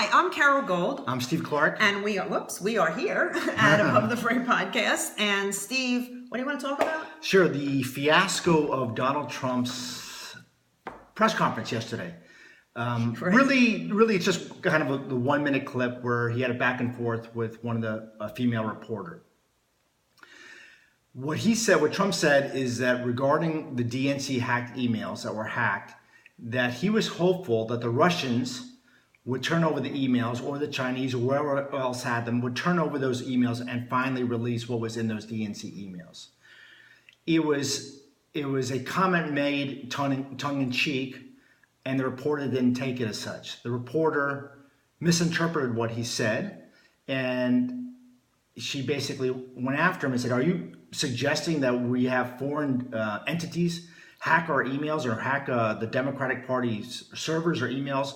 Hi, I'm Carol Gold. I'm Steve Clark. And we are here at Above the Fray podcast. And Steve, what do you want to talk about? Sure, the fiasco of Donald Trump's press conference yesterday. Really, it's just kind of the 1 minute clip where he had a back and forth with a female reporter. What Trump said is that regarding the DNC hacked emails that were hacked, that he was hopeful that the Russians would turn over the emails, or the Chinese or whoever else had them would turn over those emails and finally release what was in those DNC emails. It was a comment made tongue in cheek, and the reporter didn't take it as such. The reporter misinterpreted what he said, and she basically went after him and said, "Are you suggesting that we have foreign entities hack our emails or hack the Democratic Party's servers or emails?"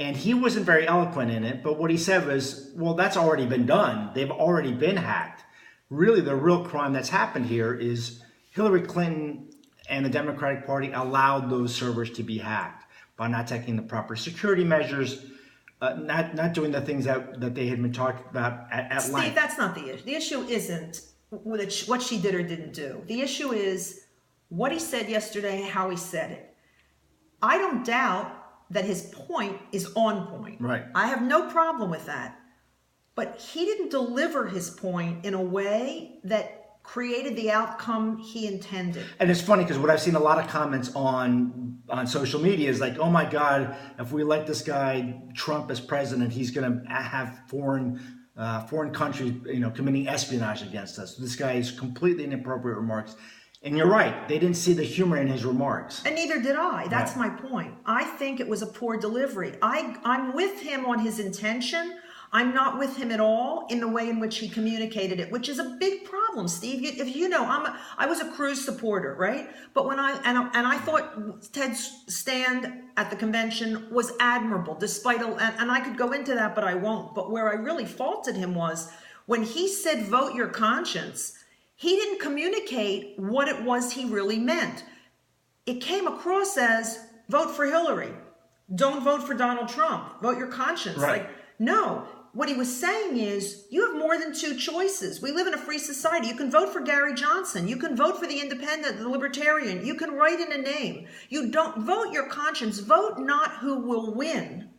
And he wasn't very eloquent in it, but what he said was, well, that's already been done. They've already been hacked. Really, the real crime that's happened here is Hillary Clinton and the Democratic Party allowed those servers to be hacked by not taking the proper security measures, not doing the things that they had been talking about at Steve, length. that's not the issue. The issue isn't what she did or didn't do. The issue is what he said yesterday, how he said it. I don't doubt that his point is on point. Right. I have no problem with that. But he didn't deliver his point in a way that created the outcome he intended. And it's funny because what I've seen a lot of comments on social media is like, oh my God, if we elect this guy Trump as president, he's going to have foreign countries, committing espionage against us. This guy is completely inappropriate remarks. And you're right, they didn't see the humor in his remarks. And neither did I. That's my point. I think it was a poor delivery. I'm with him on his intention. I'm not with him at all in the way in which he communicated it, which is a big problem, Steve. If you know, I was a Cruz supporter, right? But when I thought Ted's stand at the convention was admirable, despite and I could go into that, but I won't. But where I really faulted him was when he said, "Vote your conscience." He didn't communicate what it was he really meant. It came across as, vote for Hillary. Don't vote for Donald Trump. Vote your conscience. Right. No. What he was saying is, you have more than two choices. We live in a free society. You can vote for Gary Johnson. You can vote for the independent, the libertarian. You can write in a name. You don't vote your conscience. Vote not who will win,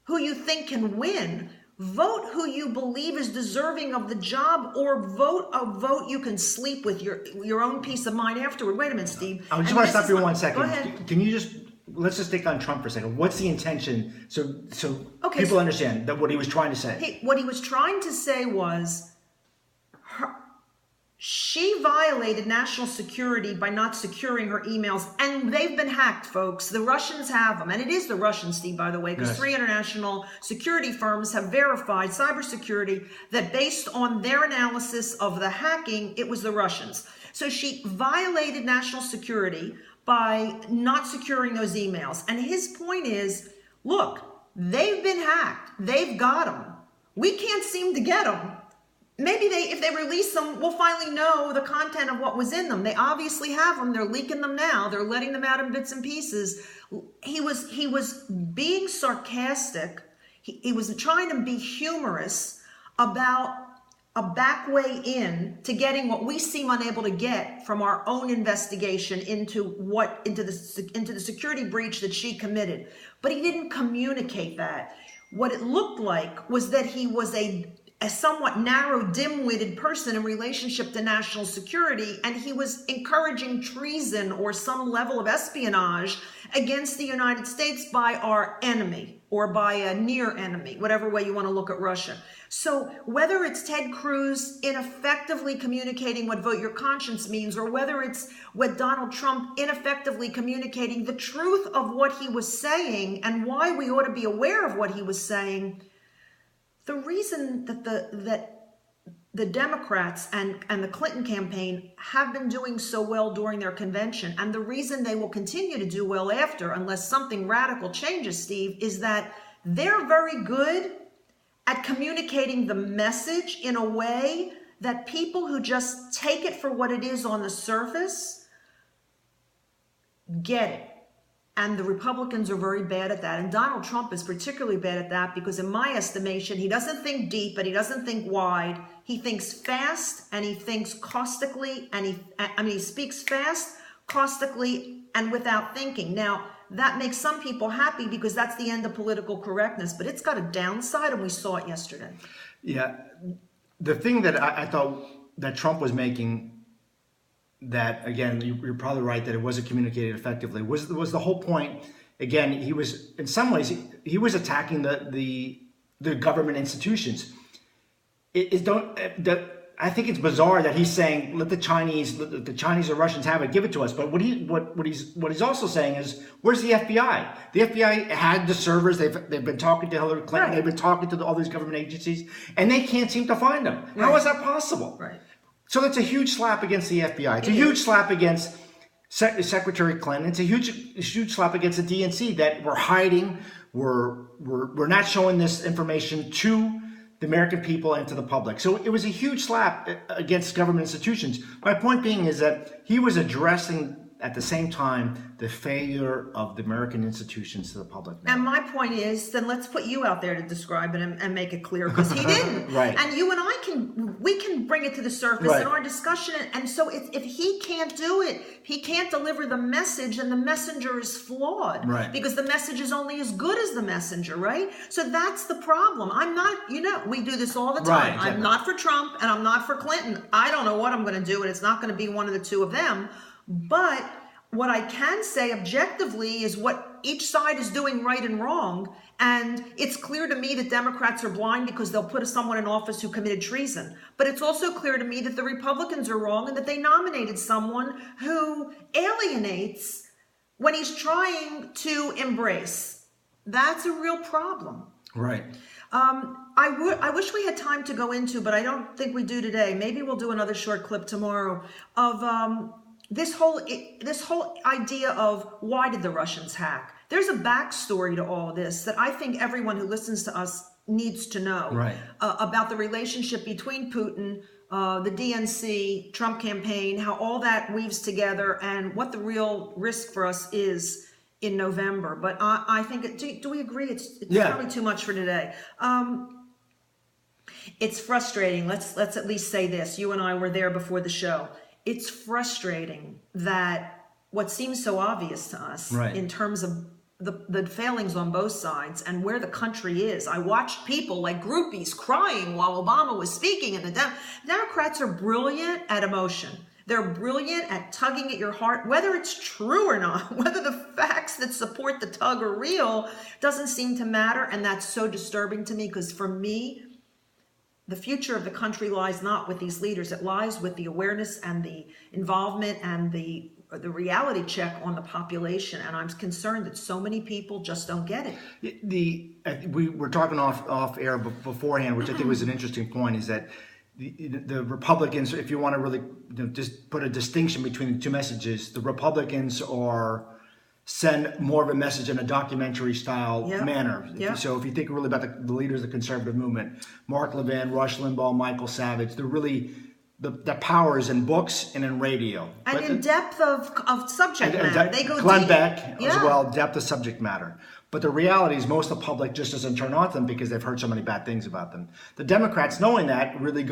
who you think can win. Vote who you believe is deserving of the job, or vote a vote you can sleep with your own peace of mind afterward. Wait a minute, Steve. I just want to stop you 1 second. Go ahead. Can you let's just stick on Trump for a second. What's the intention? So people understand that what he was trying to say. What he was trying to say was, she violated national security by not securing her emails, and they've been hacked, folks. The Russians have them, and it is the Russians, Steve, by the way, because 3 international security firms have verified cybersecurity that based on their analysis of the hacking, it was the Russians. So she violated national security by not securing those emails. And his point is, look, they've been hacked. They've got them. We can't seem to get them. Maybe if they release them, we'll finally know the content of what was in them. They obviously have them. They're leaking them now. They're letting them out in bits and pieces. He was being sarcastic. He was trying to be humorous about a back way in to getting what we seem unable to get from our own investigation into the security breach that she committed. But he didn't communicate that. What it looked like was that he was a somewhat narrow, dim-witted person in relationship to national security, and he was encouraging treason or some level of espionage against the United States by our enemy or by a near enemy, whatever way you want to look at Russia. So whether it's Ted Cruz ineffectively communicating what vote your conscience means, or whether it's with Donald Trump ineffectively communicating the truth of what he was saying and why we ought to be aware of what he was saying, the reason that the Democrats and the Clinton campaign have been doing so well during their convention, and the reason they will continue to do well after, unless something radical changes, Steve, is that they're very good at communicating the message in a way that people who just take it for what it is on the surface get it. And the Republicans are very bad at that. And Donald Trump is particularly bad at that because in my estimation, he doesn't think deep and he doesn't think wide. He thinks fast and he thinks caustically and he speaks fast, caustically, and without thinking. Now, that makes some people happy because that's the end of political correctness, but it's got a downside and we saw it yesterday. Yeah. The thing that I thought that Trump was making, that again, you're probably right that it wasn't communicated effectively, was the whole point. Again, he was, in some ways, he was attacking the government institutions. I think it's bizarre that he's saying, let the Chinese or Russians have it, give it to us. But what he's also saying is, where's the FBI? The FBI had the servers. They've been talking to Hillary Clinton. Right. They've been talking to all these government agencies, and they can't seem to find them. Right. How is that possible? Right. So it's a huge slap against the FBI. It's a huge slap against Secretary Clinton. It's a huge slap against the DNC that we're hiding. We're not showing this information to the American people and to the public. So it was a huge slap against government institutions. My point being is that he was addressing at the same time the failure of the American institutions to the public. Now. And my point is, then let's put you out there to describe it and make it clear, because he didn't. Right. And you and I can bring it to the surface Right. in our discussion. And so if he can't do it, he can't deliver the message, and the messenger is flawed. Right. Because the message is only as good as the messenger, right? So that's the problem. I'm not, we do this all the time. Right, exactly. I'm not for Trump and I'm not for Clinton. I don't know what I'm going to do, and it's not going to be one of the two of them. But what I can say objectively is what each side is doing right and wrong. And it's clear to me that Democrats are blind because they'll put someone in office who committed treason. But it's also clear to me that the Republicans are wrong and that they nominated someone who alienates when he's trying to embrace. That's a real problem. Right. I wish we had time to go into, but I don't think we do today. Maybe we'll do another short clip tomorrow of this whole idea of why did the Russians hack? There's a backstory to all of this that I think everyone who listens to us needs to know. Right. About the relationship between Putin, the DNC, Trump campaign, how all that weaves together, and what the real risk for us is in November. But I think, do we agree? It's probably too much for today. It's frustrating. Let's at least say this. You and I were there before the show. It's frustrating that what seems so obvious to us in terms of the failings on both sides and where the country is. I watched people like groupies crying while Obama was speaking, and the Democrats are brilliant at emotion. They're brilliant at tugging at your heart, whether it's true or not, whether the facts that support the tug are real, doesn't seem to matter. And that's so disturbing to me, because for me, the future of the country lies not with these leaders. It lies with the awareness and the involvement and the reality check on the population. And I'm concerned that so many people just don't get it. We were talking off air beforehand, which I think was an interesting point, is that the Republicans, if you want to really just put a distinction between the two messages, the Republicans send more of a message in a documentary style manner. So if you think really about the leaders of the conservative movement, Mark Levin, Rush Limbaugh, Michael Savage, they're really the power is in books and in radio. And in depth of subject matter. They go Glenn deep. Beck as well, depth of subject matter. But the reality is most of the public just doesn't turn on to them because they've heard so many bad things about them. The Democrats, knowing that, really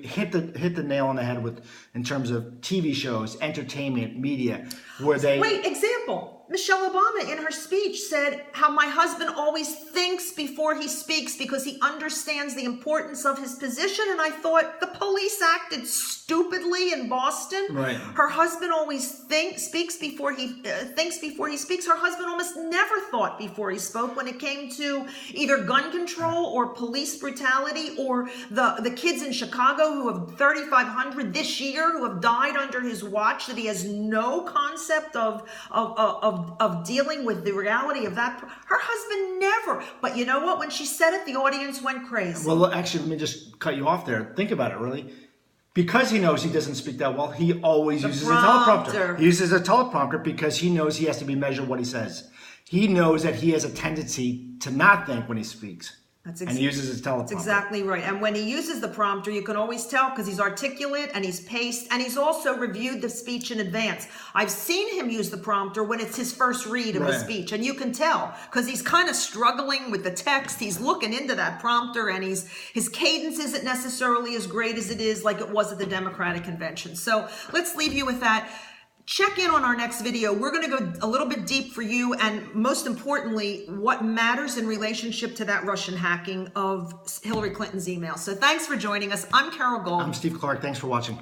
hit the nail on the head in terms of TV shows, entertainment, media, where they... Wait, example. Michelle Obama in her speech said how my husband always thinks before he speaks because he understands the importance of his position. And I thought the police acted stupidly in Boston. Right. Her husband always speaks before he speaks. Her husband almost never thought before he spoke when it came to either gun control or police brutality or the kids in Chicago who have 3,500 this year who have died under his watch, that he has no concept of dealing with the reality of that. Her husband never. But you know what? When she said it, the audience went crazy. Well, actually, let me just cut you off there. Think about it, really. Because he knows he doesn't speak that well, he always uses a teleprompter. He uses a teleprompter because he knows he has to be measured what he says. He knows that he has a tendency to not think when he speaks. And he uses his teleprompter. That's exactly right. And when he uses the prompter, you can always tell because he's articulate and he's paced, and he's also reviewed the speech in advance. I've seen him use the prompter when it's his first read of the speech, and you can tell because he's kind of struggling with the text. He's looking into that prompter, and his cadence isn't necessarily as great as it is like it was at the Democratic convention. So let's leave you with that. Check in on our next video. We're going to go a little bit deep for you, and most importantly, what matters in relationship to that Russian hacking of Hillary Clinton's email. So thanks for joining us. I'm Carol Gold. I'm Steve Clark. Thanks for watching.